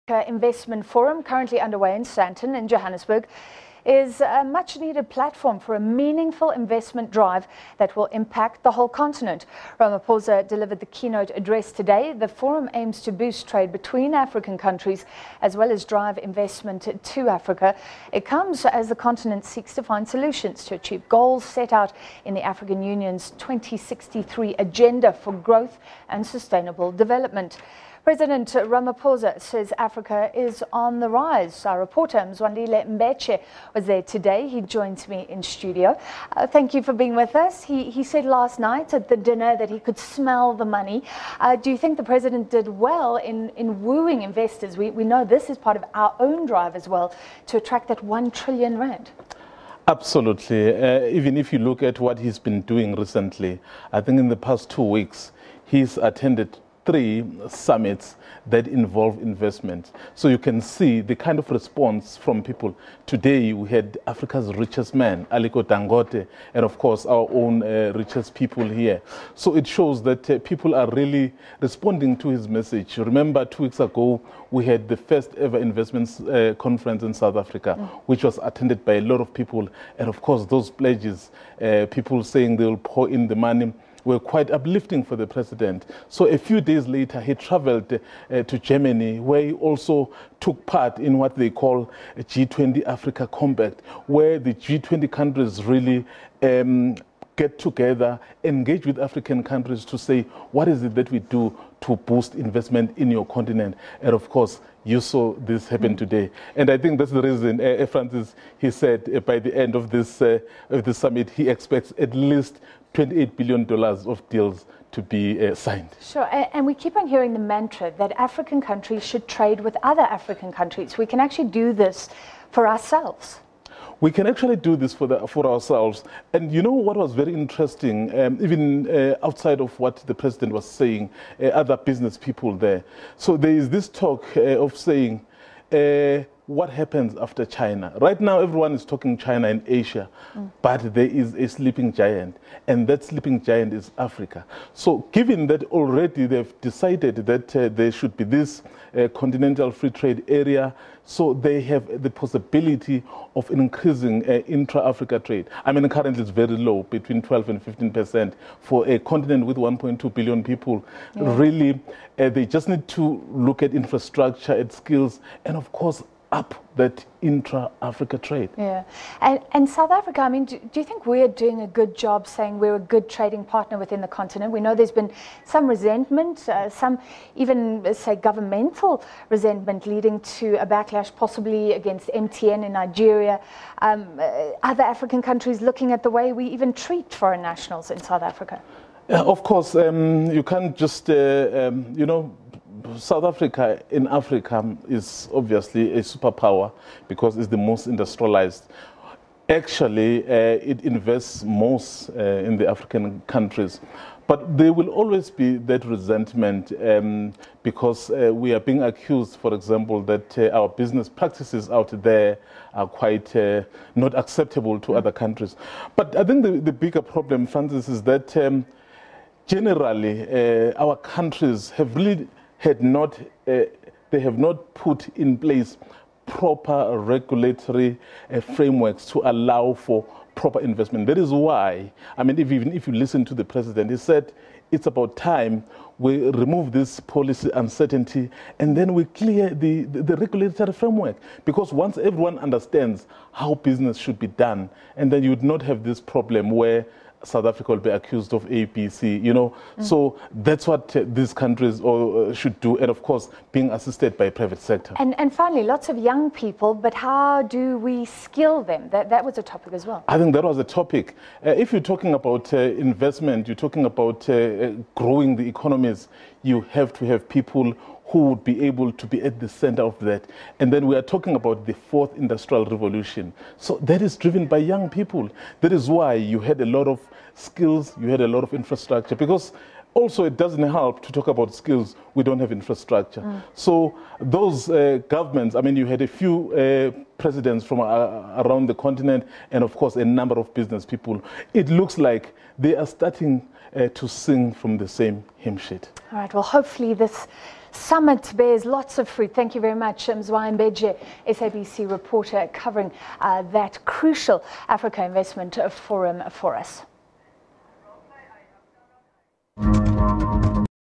Investment Forum, currently underway in Sandton in Johannesburg, is a much-needed platform for a meaningful investment drive that will impact the whole continent. Ramaphosa delivered the keynote address today. The forum aims to boost trade between African countries as well as drive investment to Africa. It comes as the continent seeks to find solutions to achieve goals set out in the African Union's 2063 Agenda for Growth and Sustainable Development. President Ramaphosa says Africa is on the rise. Our reporter Mzwandile Mbeje was there today. He joins me in studio. Thank you for being with us. He said last night at the dinner that he could smell the money. Do you think the president did well in wooing investors? We know this is part of our own drive as well to attract that 1 trillion rand. Absolutely. Even if you look at what he's been doing recently, I think in the past 2 weeks, he's attended 3 summits that involve investment. So you can see the kind of response from people. Today we had Africa's richest man, Aliko Dangote, and of course our own richest people here. So it shows that people are really responding to his message. Remember 2 weeks ago we had the first ever investments conference in South Africa, which was attended by a lot of people. And of course those pledges, people saying they'll pour in the money, were quite uplifting for the president. So a few days later, he traveled to Germany, where he also took part in what they call a G20 Africa Compact, where the G20 countries really get together, engage with African countries to say, what is it that we do to boost investment in your continent? And of course, you saw this happen today. And I think that's the reason, Francis, he said by the end of this summit, he expects at least $28 billion of deals to be signed. Sure, and we keep on hearing the mantra that African countries should trade with other African countries. We can actually do this for ourselves. We can actually do this for ourselves. And you know what was very interesting, even outside of what the president was saying, other business people there. So there is this talk of saying, what happens after China? Right now, everyone is talking China and Asia, but there is a sleeping giant, and that sleeping giant is Africa. So given that already they've decided that there should be this continental free trade area, so they have the possibility of increasing intra-Africa trade. I mean, currently it's very low, between 12 and 15% for a continent with 1.2 billion people. Yeah. Really, they just need to look at infrastructure, at skills, and of course, up that intra-Africa trade. Yeah, and South Africa, I mean, do you think we're doing a good job saying we're a good trading partner within the continent? We know there's been some resentment, some even, say, governmental resentment leading to a backlash possibly against MTN in Nigeria. Other African countries looking at the way we even treat foreign nationals in South Africa. Of course, you can't just, you know, South Africa in Africa is obviously a superpower because it's the most industrialized. Actually, it invests most in the African countries. But there will always be that resentment because we are being accused, for example, that our business practices out there are quite not acceptable to other countries. But I think the bigger problem, Francis, is that generally our countries have really they have not put in place proper regulatory frameworks to allow for proper investment. That is why, I mean, even if you listen to the president, he said it's about time we remove this policy uncertainty and then we clear the regulatory framework. Because once everyone understands how business should be done, and then you would not have this problem where South Africa will be accused of ABC, you know. So that's what these countries should do, and of course being assisted by private sector. And finally, lots of young people, but how do we skill them? That was a topic as well. I think that was a topic. If you're talking about investment, you're talking about growing the economies, you have to have people who would be able to be at the center of that. And then we are talking about the 4th industrial revolution. So that is driven by young people. That is why you had a lot of skills, you had a lot of infrastructure, because also it doesn't help to talk about skills, we don't have infrastructure. So those governments, I mean, you had a few presidents from around the continent, and of course a number of business people. It looks like they are starting to sing from the same hymn sheet. All right, well, hopefully this summit bears lots of fruit. Thank you very much, Mzwandile Mbeje, SABC reporter, covering that crucial Africa Investment Forum for us.